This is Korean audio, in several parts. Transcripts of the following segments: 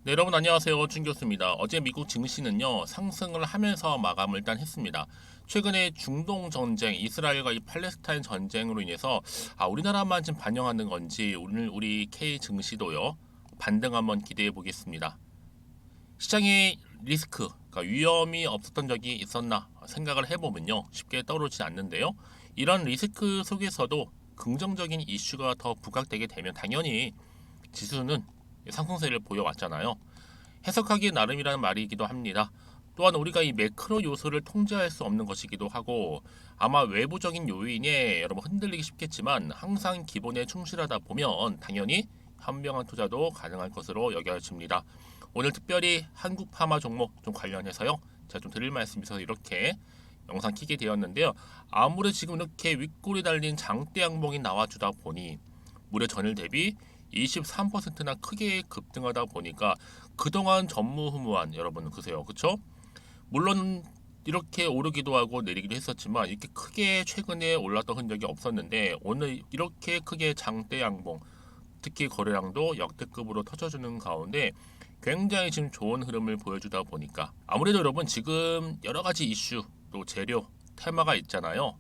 네, 여러분 안녕하세요. 준 교수입니다. 어제 미국 증시는요 상승을 하면서 마감을 일단 했습니다. 최근에 중동 전쟁, 이스라엘과 이 팔레스타인 전쟁으로 인해서 우리나라만 지금 반영하는 건지 오늘 우리 K 증시도요 반등 한번 기대해 보겠습니다. 시장의 리스크, 그러니까 위험이 없었던 적이 있었나 생각을 해보면요 쉽게 떠오르지 않는데요. 이런 리스크 속에서도 긍정적인 이슈가 더 부각되게 되면 당연히 지수는 상승세를 보여왔잖아요. 해석하기 나름이라는 말이기도 합니다. 또한 우리가 이 매크로 요소를 통제할 수 없는 것이기도 하고 아마 외부적인 요인에 여러분 흔들리기 쉽겠지만 항상 기본에 충실하다 보면 당연히 현명한 투자도 가능할 것으로 여겨집니다. 오늘 특별히 한국 파마 종목 좀 관련해서요. 제가 좀 드릴 말씀이 있어서 이렇게 영상 키게 되었는데요. 아무래도 지금 이렇게 윗골이 달린 장대 양봉이 나와주다 보니 무려 전일 대비 23%나 크게 급등하다 보니까 그동안 전무후무한 여러분 그세요. 그쵸? 물론 이렇게 오르기도 하고 내리기도 했었지만 이렇게 크게 최근에 올랐던 흔적이 없었는데 오늘 이렇게 크게 장대 양봉 특히 거래량도 역대급으로 터져주는 가운데 굉장히 지금 좋은 흐름을 보여주다 보니까 아무래도 여러분 지금 여러 가지 이슈 또 재료 테마가 있잖아요.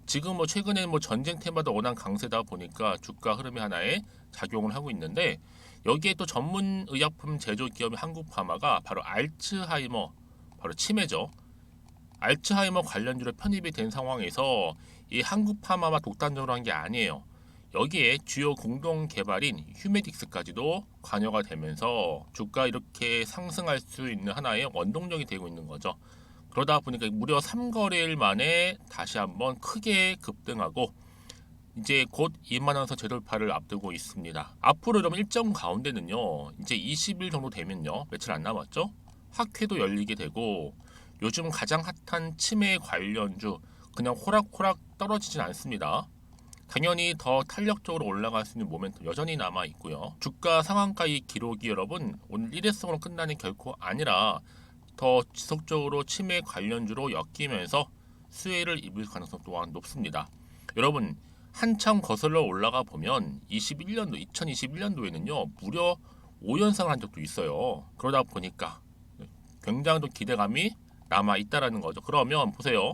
지금 최근에 전쟁 테마도 워낙 강세다 보니까 주가 흐름이 하나에 작용을 하고 있는데 여기에 또 전문 의약품 제조 기업인 한국파마가 바로 알츠하이머 바로 치매죠. 알츠하이머 관련주로 편입이 된 상황에서 이 한국파마만 독단적으로 한 게 아니에요. 여기에 주요 공동 개발인 휴메딕스까지도 관여가 되면서 주가 이렇게 상승할 수 있는 하나의 원동력이 되고 있는 거죠. 그러다 보니까 무려 3거래일 만에 다시 한번 크게 급등하고 이제 곧 2만 원 선 재돌파를 앞두고 있습니다. 앞으로 여러분 일정 가운데는요. 이제 20일 정도 되면요. 며칠 안 남았죠? 학회도 열리게 되고 요즘 가장 핫한 치매 관련주 그냥 호락호락 떨어지진 않습니다. 당연히 더 탄력적으로 올라갈 수 있는 모멘텀 여전히 남아 있고요. 주가 상한가의 기록이 여러분 오늘 일회성으로 끝나는 결코 아니라 더 지속적으로 치매 관련주로 엮이면서 수혜를 입을 가능성 또한 높습니다. 여러분 한참 거슬러 올라가 보면 2021년도에는요 무려 5연상을 한 적도 있어요. 그러다 보니까 굉장히 또 기대감이 남아 있다라는 거죠. 그러면 보세요.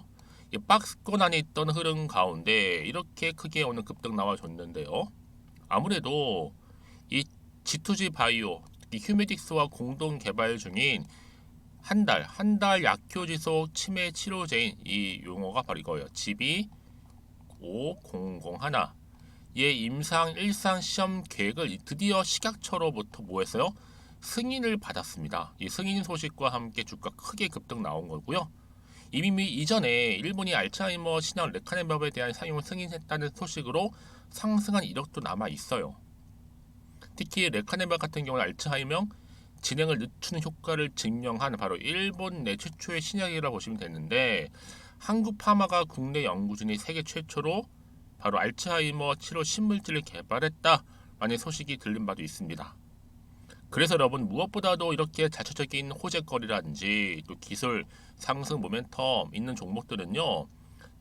이 박스권 안에 있던 흐름 가운데 이렇게 크게 오늘 급등 나와줬는데요. 아무래도 이 G2G 바이오, 특히 휴메딕스와 공동 개발 중인 한 달 약효 지속 치매 치료제인 이 용어가 바로 이거예요. GB5001. 얘 임상 1상 시험 계획을 드디어 식약처로부터 뭐 했어요? 승인을 받았습니다. 이 승인 소식과 함께 주가 크게 급등 나온 거고요. 이미 이전에 일본이 알츠하이머 신약 레카네마브에 대한 사용을 승인했다는 소식으로 상승한 이력도 남아 있어요. 특히 레카네마 같은 경우는 알츠하이머 진행을 늦추는 효과를 증명한 바로 일본 내 최초의 신약이라고 보시면 되는데 한국 파마가 국내 연구진이 세계 최초로 바로 알츠하이머 치료 신물질을 개발했다라는 소식이 들린 바도 있습니다. 그래서 여러분 무엇보다도 이렇게 자체적인 호재거리라든지 또 기술 상승 모멘텀 있는 종목들은요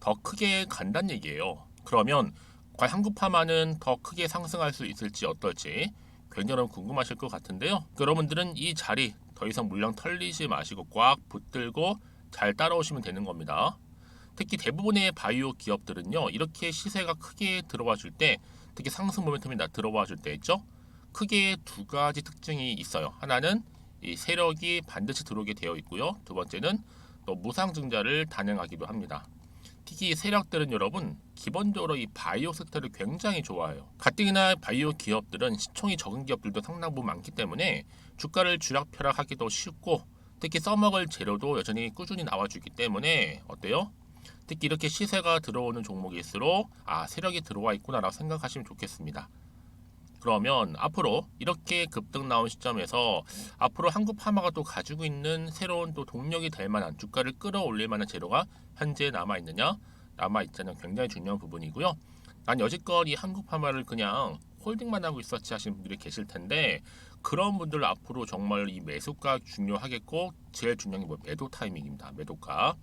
더 크게 간다는 얘기예요. 그러면 과연 한국 파마는 더 크게 상승할 수 있을지 어떨지 굉장히 궁금하실 것 같은데요. 여러분들은 이 자리 더 이상 물량 털리지 마시고 꽉 붙들고 잘 따라오시면 되는 겁니다. 특히 대부분의 바이오 기업들은요 이렇게 시세가 크게 들어와 줄 때 특히 상승 모멘텀이 들어와 줄 때 있죠. 크게 두 가지 특징이 있어요. 하나는 이 세력이 반드시 들어오게 되어 있고요. 두 번째는 또 무상증자를 단행하기도 합니다. 특히 세력들은 여러분 기본적으로 이 바이오 섹터를 굉장히 좋아해요. 가뜩이나 바이오 기업들은 시총이 적은 기업들도 상당 부분 많기 때문에 주가를 주락펴락하기도 쉽고 특히 써먹을 재료도 여전히 꾸준히 나와주기 때문에 어때요? 특히 이렇게 시세가 들어오는 종목일수록 세력이 들어와 있구나라고 생각하시면 좋겠습니다. 그러면 앞으로 이렇게 급등 나온 시점에서 앞으로 한국 파마가 또 가지고 있는 새로운 또 동력이 될 만한 주가를 끌어올릴 만한 재료가 현재 남아 있느냐? 남아 있자는 굉장히 중요한 부분이고요. 난 여지껏 이 한국 파마를 그냥 홀딩만 하고 있었지 하시는 분들이 계실 텐데 그런 분들 앞으로 정말 이 매수가 중요하겠고 제일 중요한 게 매도 타이밍입니다. 매도가.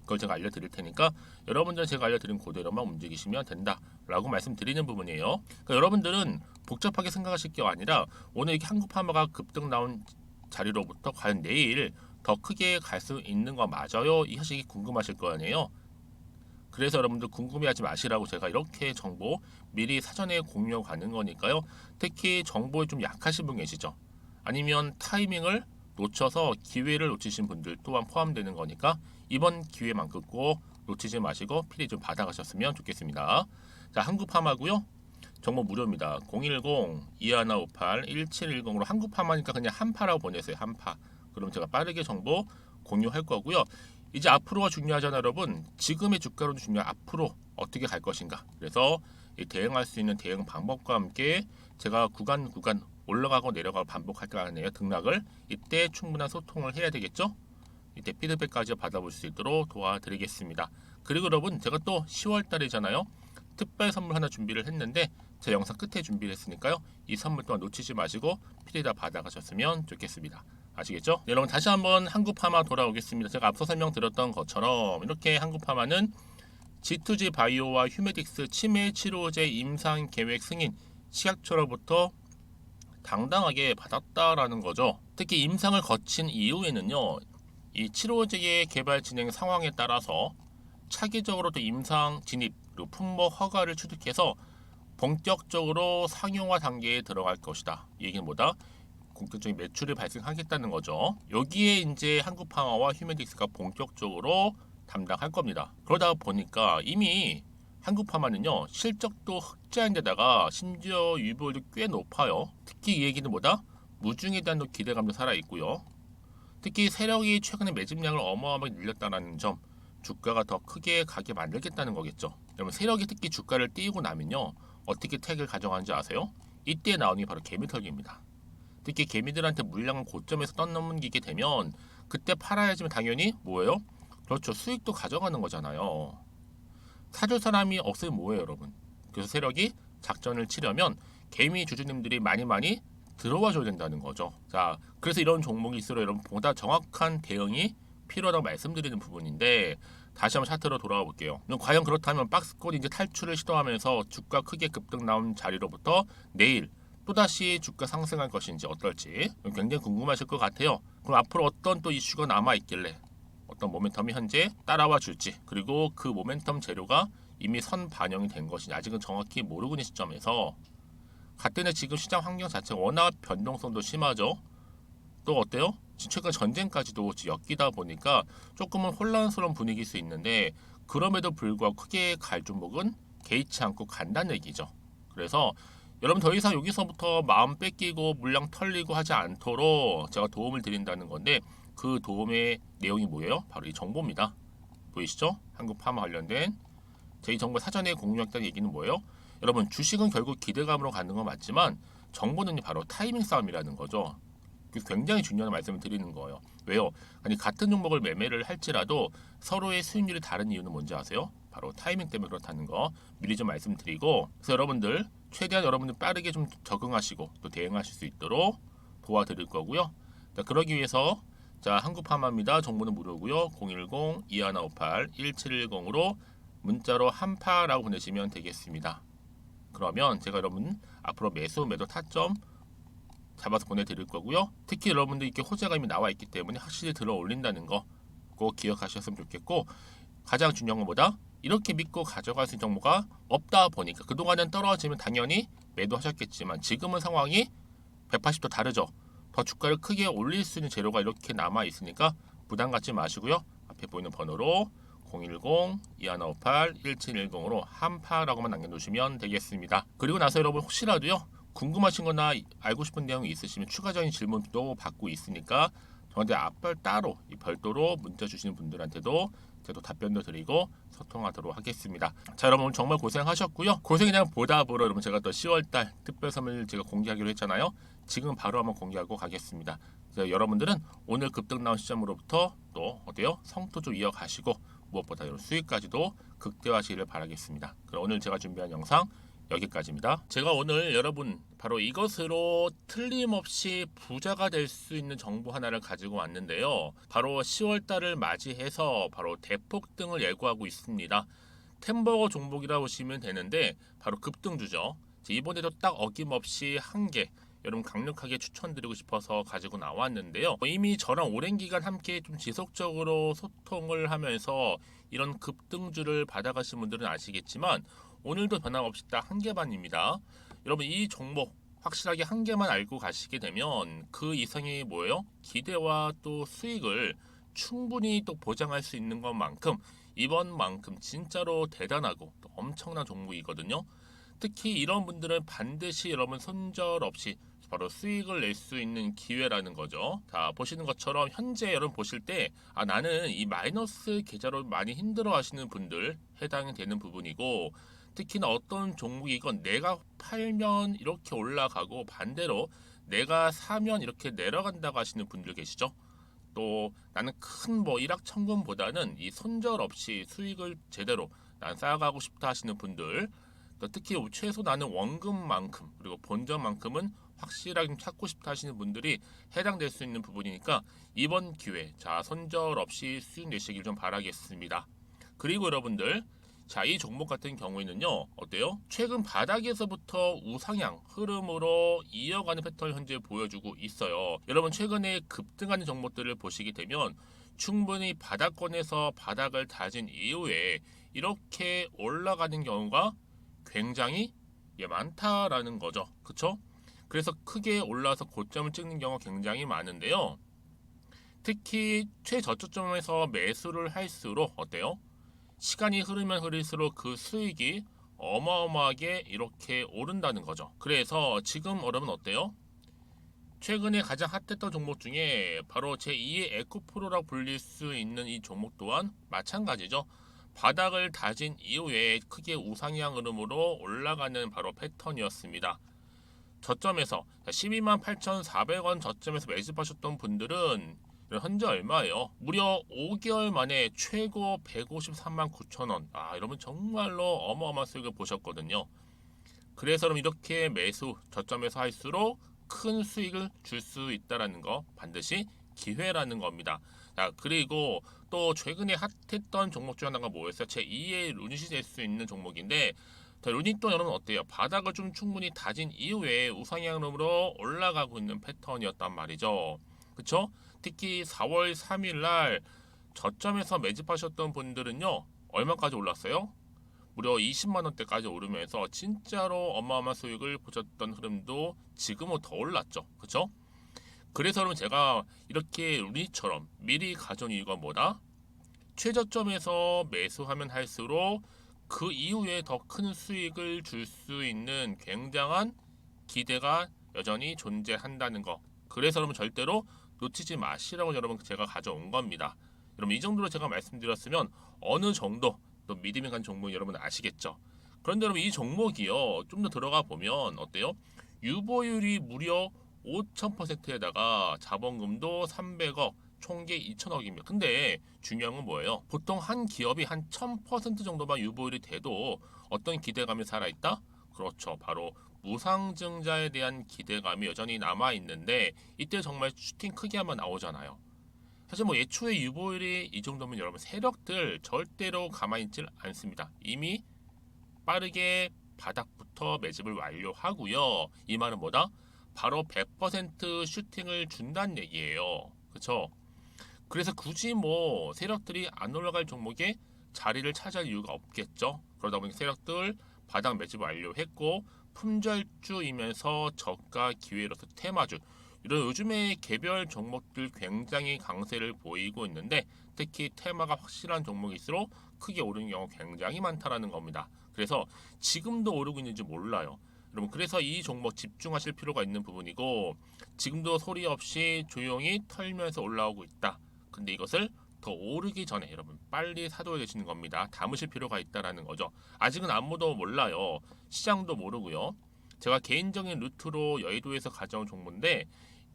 그걸 제가 알려드릴 테니까 여러분들은 제가 알려드린 그대로만 움직이시면 된다라고 말씀드리는 부분이에요. 그러니까 여러분들은 복잡하게 생각하실 게 아니라 오늘 이렇게 한국 파마가 급등 나온 자리로부터 과연 내일 더 크게 갈 수 있는 거 맞아요? 이 사실이 궁금하실 거 아니에요. 그래서 여러분들 궁금해하지 마시라고 제가 이렇게 정보 미리 사전에 공유하고 가는 거니까요. 특히 정보에 좀 약하신 분 계시죠? 아니면 타이밍을 놓쳐서 기회를 놓치신 분들 또한 포함되는 거니까 이번 기회만 꼭 놓치지 마시고 필히 좀 받아가셨으면 좋겠습니다. 자, 한국팜하고요. 정보 무료입니다. 010-2158-1710으로 한국팜하니까 그냥 한파라고 보내세요. 한파. 그럼 제가 빠르게 정보 공유할 거고요. 이제 앞으로가 중요하잖아요, 여러분. 지금의 주가로도 중요한 앞으로 어떻게 갈 것인가. 그래서 이 대응할 수 있는 대응 방법과 함께 제가 구간 올라가고 내려가고 반복할 거 아니에요. 등락을 이때 충분한 소통을 해야 되겠죠. 이때 피드백까지 받아볼 수 있도록 도와드리겠습니다. 그리고 여러분, 제가 또 10월 달이잖아요. 특별 선물 하나 준비를 했는데 제 영상 끝에 준비를 했으니까요. 이 선물 또한 놓치지 마시고 필히 다 받아가셨으면 좋겠습니다. 아시겠죠? 네, 여러분 다시 한번 한국파마 돌아오겠습니다. 제가 앞서 설명드렸던 것처럼 이렇게 한국파마는 G2G 바이오와 휴메딕스 치매 치료제 임상 계획 승인 식약처로부터 당당하게 받았다라는 거죠. 특히 임상을 거친 이후에는요, 이 치료제의 개발 진행 상황에 따라서 차기적으로 또 임상 진입 그리고 품목 허가를 취득해서 본격적으로 상용화 단계에 들어갈 것이다. 이 얘기는 뭐다? 본격적인 매출이 발생하겠다는 거죠. 여기에 이제 한국파마와 휴메딕스가 본격적으로 담당할 겁니다. 그러다 보니까 이미 한국파마는요, 실적도 흑자인데다가 심지어 유보율도 꽤 높아요. 특히 이 얘기는 뭐다? 무중에 대한 기대감도 살아있고요. 특히 세력이 최근에 매집량을 어마어마하게 늘렸다는 점, 주가가 더 크게 가게 만들겠다는 거겠죠. 여러분, 세력이 특히 주가를 띄우고 나면요, 어떻게 택을 가져가는지 아세요? 이때 나오는 게 바로 개미털기입니다. 특히 개미들한테 물량을 고점에서 떠넘기게 되면 그때 팔아야지만 당연히 뭐예요? 그렇죠, 수익도 가져가는 거잖아요. 사줄 사람이 없으면 뭐예요, 여러분? 그래서 세력이 작전을 치려면 개미 주주님들이 많이 들어와 줘야 된다는 거죠. 자, 그래서 이런 종목이 있으러 여러분 보다 정확한 대응이 필요하다고 말씀드리는 부분인데 다시 한번 차트로 돌아와 볼게요. 그럼 과연 그렇다면 박스권 이제 탈출을 시도하면서 주가 크게 급등 나온 자리로부터 내일 또다시 주가 상승할 것인지 어떨지 굉장히 궁금하실 것 같아요. 그럼 앞으로 어떤 또 이슈가 남아 있길래 어떤 모멘텀이 현재 따라와 줄지, 그리고 그 모멘텀 재료가 이미 선 반영이 된 것이냐 아직은 정확히 모르고 있는 시점에서 같은 해 지금 시장 환경 자체가 워낙 변동성도 심하죠. 또 어때요? 최근 전쟁까지도 엮이다 보니까 조금은 혼란스러운 분위기일 수 있는데 그럼에도 불구하고 크게 갈 종목은 개의치 않고 간다는 얘기죠. 그래서 여러분 더 이상 여기서부터 마음 뺏기고 물량 털리고 하지 않도록 제가 도움을 드린다는 건데 그 도움의 내용이 뭐예요? 바로 이 정보입니다. 보이시죠? 한국파마 관련된 제 이 정보 사전에 공유했다는 얘기는 뭐예요? 여러분 주식은 결국 기대감으로 가는 건 맞지만 정보는 바로 타이밍 싸움이라는 거죠. 굉장히 중요한 말씀을 드리는 거예요. 왜요? 아니 같은 종목을 매매를 할지라도 서로의 수익률이 다른 이유는 뭔지 아세요? 바로 타이밍 때문에 그렇다는 거 미리 좀 말씀드리고, 그래서 여러분들 최대한 여러분들 빠르게 좀 적응하시고 또 대응하실 수 있도록 도와드릴 거고요. 자, 그러기 위해서 자, 한국파마입니다. 정보는 무료고요. 010-2158-1710으로 문자로 한파라고 보내시면 되겠습니다. 그러면 제가 여러분 앞으로 매수 매도 타점 잡아서 보내드릴 거고요. 특히 여러분들 이렇게 호재가 이미 나와 있기 때문에 확실히 들어 올린다는 거 꼭 기억하셨으면 좋겠고, 가장 중요한 것보다 이렇게 믿고 가져갈 수 있는 정보가 없다 보니까 그동안은 떨어지면 당연히 매도하셨겠지만 지금은 상황이 180도 다르죠. 더 주가를 크게 올릴 수 있는 재료가 이렇게 남아 있으니까 부담 갖지 마시고요. 앞에 보이는 번호로 010-2158-1710으로 한파라고만 남겨놓으시면 되겠습니다. 그리고 나서 여러분 혹시라도요 궁금하신 거나 알고 싶은 내용이 있으시면 추가적인 질문도 받고 있으니까 저한테 앞별 따로 별도로 문자 주시는 분들한테도 제가 답변도 드리고 소통하도록 하겠습니다. 자, 여러분 정말 고생하셨고요. 고생이 그냥 보다 보러 여러분 제가 또 10월달 특별 선물 제가 공개하기로 했잖아요. 지금 바로 한번 공개하고 가겠습니다. 여러분들은 오늘 급등 나온 시점으로부터 또 어때요? 성토 좀 이어가시고 무엇보다 여러분 수익까지도 극대화하시기를 바라겠습니다. 그럼 오늘 제가 준비한 영상 여기까지입니다. 제가 오늘 여러분 바로 이것으로 틀림없이 부자가 될 수 있는 정보 하나를 가지고 왔는데요. 바로 10월달을 맞이해서 바로 대폭등을 예고하고 있습니다. 템버거 종목이라고 보시면 되는데 바로 급등주죠. 이번에도 딱 어김없이 한 개 여러분 강력하게 추천드리고 싶어서 가지고 나왔는데요. 이미 저랑 오랜 기간 함께 좀 지속적으로 소통을 하면서 이런 급등주를 받아가신 분들은 아시겠지만 오늘도 변함없이 딱 한 개만입니다. 여러분 이 종목 확실하게 한 개만 알고 가시게 되면 그 이상이 뭐예요? 기대와 또 수익을 충분히 또 보장할 수 있는 것만큼 이번만큼 진짜로 대단하고 또 엄청난 종목이거든요. 특히 이런 분들은 반드시 여러분 손절 없이 바로 수익을 낼 수 있는 기회라는 거죠. 자, 보시는 것처럼 현재 여러분 보실 때 나는 이 마이너스 계좌로 많이 힘들어 하시는 분들 해당이 되는 부분이고, 특히나 어떤 종목이건 내가 팔면 이렇게 올라가고 반대로 내가 사면 이렇게 내려간다고 하시는 분들 계시죠. 또 나는 큰 뭐 일확천금보다는 이 손절 없이 수익을 제대로 난 쌓아가고 싶다 하시는 분들, 또 특히 최소 나는 원금만큼 그리고 본전만큼은 확실하게 좀 찾고 싶다 하시는 분들이 해당될 수 있는 부분이니까 이번 기회 자 손절 없이 수익 내시길 좀 바라겠습니다. 그리고 여러분들, 자, 이 종목 같은 경우에는요, 어때요? 최근 바닥에서부터 우상향 흐름으로 이어가는 패턴을 현재 보여주고 있어요. 여러분, 최근에 급등하는 종목들을 보시게 되면 충분히 바닥권에서 바닥을 다진 이후에 이렇게 올라가는 경우가 굉장히 많다라는 거죠. 그쵸? 그래서 크게 올라서 고점을 찍는 경우가 굉장히 많은데요. 특히 최저점에서 매수를 할수록 어때요? 시간이 흐르면 흐를수록 그 수익이 어마어마하게 이렇게 오른다는 거죠. 그래서 지금 여러분 어때요? 최근에 가장 핫했던 종목 중에 바로 제2의 에코프로라고 불릴 수 있는 이 종목 또한 마찬가지죠. 바닥을 다진 이후에 크게 우상향 흐름으로 올라가는 바로 패턴이었습니다. 저점에서 12만 8,400원 저점에서 매집하셨던 분들은 현재 얼마예요? 무려 5개월 만에 최고 153만 9천 원. 여러분 정말로 어마어마한 수익을 보셨거든요. 그래서 그럼 이렇게 매수 저점에서 할수록 큰 수익을 줄 수 있다라는 거 반드시 기회라는 겁니다. 자, 그리고 또 최근에 핫했던 종목 중 하나가 뭐였어요? 제2의 루닛이 될 수 있는 종목인데, 자, 루닛도 여러분 어때요? 바닥을 좀 충분히 다진 이후에 우상향으로 올라가고 있는 패턴이었단 말이죠. 그쵸? 특히 4월 3일 날 저점에서 매집하셨던 분들은요, 얼마까지 올랐어요? 무려 20만 원대까지 오르면서 진짜로 어마어마한 수익을 보셨던 흐름도 지금은 더 올랐죠. 그쵸? 그래서 여러분 제가 이렇게 루닛처럼 미리 가져온 이유가 뭐다? 최저점에서 매수하면 할수록 그 이후에 더 큰 수익을 줄 수 있는 굉장한 기대가 여전히 존재한다는 거. 그래서 여러분 절대로 놓치지 마시라고 여러분 제가 가져온 겁니다. 여러분 이 정도로 제가 말씀드렸으면 어느 정도 또 믿음이 간 종목 여러분 아시겠죠? 그런데 여러분 이 종목이요 좀 더 들어가 보면 어때요? 유보율이 무려 5,000%에다가 자본금도 300억, 총계 2천억입니다. 근데 중요한 건 뭐예요? 보통 한 기업이 한 1000% 정도만 유보율이 돼도 어떤 기대감이 살아있다? 그렇죠. 바로 무상증자에 대한 기대감이 여전히 남아있는데 이때 정말 슈팅 크게 한번 나오잖아요. 사실 뭐 예초에 유보율이 이 정도면 여러분 세력들 절대로 가만히 있질 않습니다. 이미 빠르게 바닥부터 매집을 완료하고요. 이 말은 뭐다? 바로 100% 슈팅을 준다는 얘기예요. 그렇죠? 그래서 굳이 뭐 세력들이 안 올라갈 종목에 자리를 차지할 이유가 없겠죠. 그러다 보니 세력들 바닥 매집 완료했고 품절주이면서 저가 기회로서 테마주 이런 요즘에 개별 종목들 굉장히 강세를 보이고 있는데 특히 테마가 확실한 종목일수록 크게 오르는 경우 굉장히 많다라는 겁니다. 그래서 지금도 오르고 있는지 몰라요. 여러분 그래서 이 종목 집중하실 필요가 있는 부분이고 지금도 소리 없이 조용히 털면서 올라오고 있다. 근데 이것을 더 오르기 전에 여러분 빨리 사둬야 되시는 겁니다. 담으실 필요가 있다라는 거죠. 아직은 아무도 몰라요. 시장도 모르고요. 제가 개인적인 루트로 여의도에서 가져온 정보인데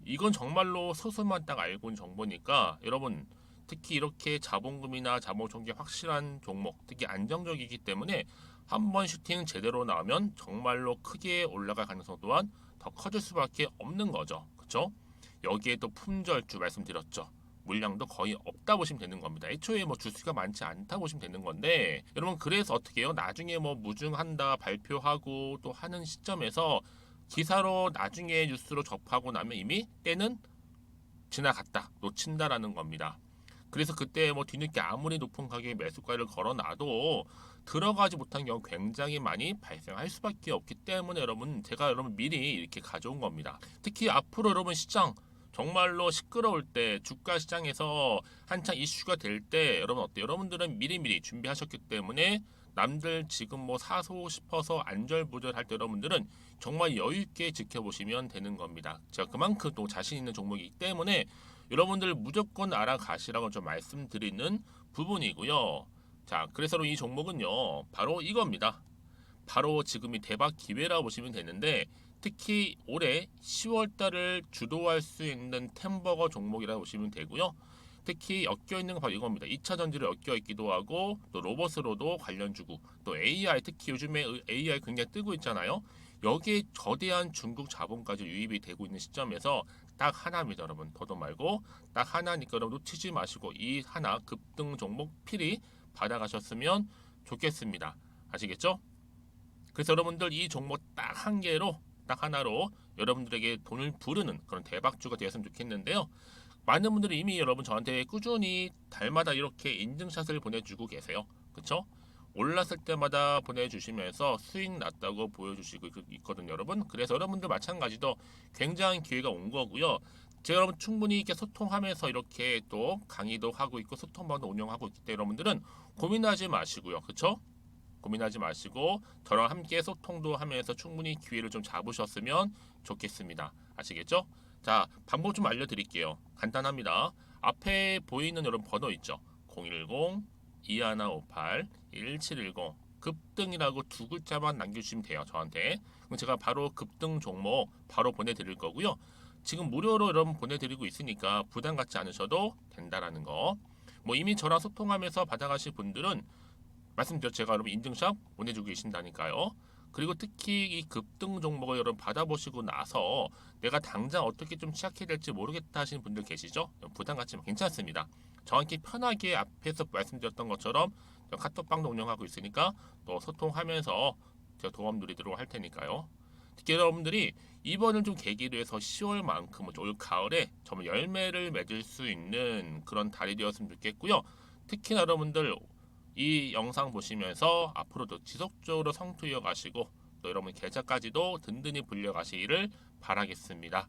이건 정말로 소수만 딱 알고 있는 정보니까 여러분 특히 이렇게 자본금이나 자본총계 확실한 종목 특히 안정적이기 때문에 한번 슈팅 제대로 나오면 정말로 크게 올라갈 가능성 또한 더 커질 수밖에 없는 거죠. 그렇죠? 여기에 또 품절주 말씀드렸죠. 물량도 거의 없다 보시면 되는 겁니다. 애초에 뭐 주수가 많지 않다 보시면 되는 건데 여러분 그래서 어떻게 해요? 나중에 뭐 무증한다 발표하고 또 하는 시점에서 기사로 나중에 뉴스로 접하고 나면 이미 때는 지나갔다, 놓친다라는 겁니다. 그래서 그때 뭐 뒤늦게 아무리 높은 가격의 매수가를 걸어놔도 들어가지 못한 경우 굉장히 많이 발생할 수밖에 없기 때문에 여러분, 제가 여러분 미리 이렇게 가져온 겁니다. 특히 앞으로 여러분 시장 정말로 시끄러울 때, 주가 시장에서 한창 이슈가 될 때 여러분 어때요? 여러분들은 미리미리 준비하셨기 때문에 남들 지금 뭐 사고 싶어서 안절부절할 때 여러분들은 정말 여유 있게 지켜보시면 되는 겁니다. 제가 그만큼 또 자신 있는 종목이기 때문에 여러분들 무조건 알아가시라고 좀 말씀드리는 부분이고요. 자, 그래서 이 종목은요, 바로 이겁니다. 바로 지금이 대박 기회라 보시면 되는데, 특히 올해 10월 달을 주도할 수 있는 템버거 종목이라 보시면 되고요. 특히 엮여 있는 건 바로 이겁니다. 2차 전지로 엮여 있기도 하고, 또 로봇으로도 관련 주고, 또 AI, 특히 요즘에 AI 굉장히 뜨고 있잖아요. 여기에 거대한 중국 자본까지 유입이 되고 있는 시점에서 딱 하나입니다, 여러분. 더도 말고 딱 하나니까 여러분 놓치지 마시고 이 하나 급등 종목 필히 받아가셨으면 좋겠습니다. 아시겠죠? 그래서 여러분들 이 종목 딱 한 개로, 딱 하나로 여러분들에게 돈을 부르는 그런 대박주가 되었으면 좋겠는데요. 많은 분들이 이미 여러분 저한테 꾸준히 달마다 이렇게 인증샷을 보내주고 계세요. 그쵸? 올랐을 때마다 보내주시면서 수익 났다고 보여주시고 있거든요, 여러분. 그래서 여러분들 마찬가지도 굉장한 기회가 온 거고요. 제가 여러분 충분히 이렇게 소통하면서 이렇게 또 강의도 하고 있고 소통방도 운영하고 있기 때문에 여러분들은 고민하지 마시고요. 그쵸? 고민하지 마시고 저랑 함께 소통도 하면서 충분히 기회를 좀 잡으셨으면 좋겠습니다. 아시겠죠? 자, 방법 좀 알려드릴게요. 간단합니다. 앞에 보이는 여러분 번호 있죠? 010-2158-1710 급등이라고 두 글자만 남겨주시면 돼요. 저한테. 그럼 제가 바로 급등 종목 바로 보내드릴 거고요. 지금 무료로 여러분 보내드리고 있으니까 부담 갖지 않으셔도 된다라는 거. 뭐 이미 저랑 소통하면서 받아가실 분들은 말씀드렸죠. 제가 여러분 인증샷 보내주고 계신다니까요. 그리고 특히 이 급등 종목을 여러분 받아보시고 나서 내가 당장 어떻게 좀 시작해야 될지 모르겠다 하시는 분들 계시죠? 부담 갖지만 괜찮습니다. 정확히 편하게 앞에서 말씀드렸던 것처럼 카톡방도 운영하고 있으니까 또 소통하면서 제가 도움 드리도록 할 테니까요. 특히 여러분들이 이번을 좀 계기로 해서 10월만큼은 올 가을에 정말 열매를 맺을 수 있는 그런 달이 되었으면 좋겠고요. 특히나 여러분들 이 영상 보시면서 앞으로도 지속적으로 성투 이어가시고 또 여러분 계좌까지도 든든히 불려가시기를 바라겠습니다.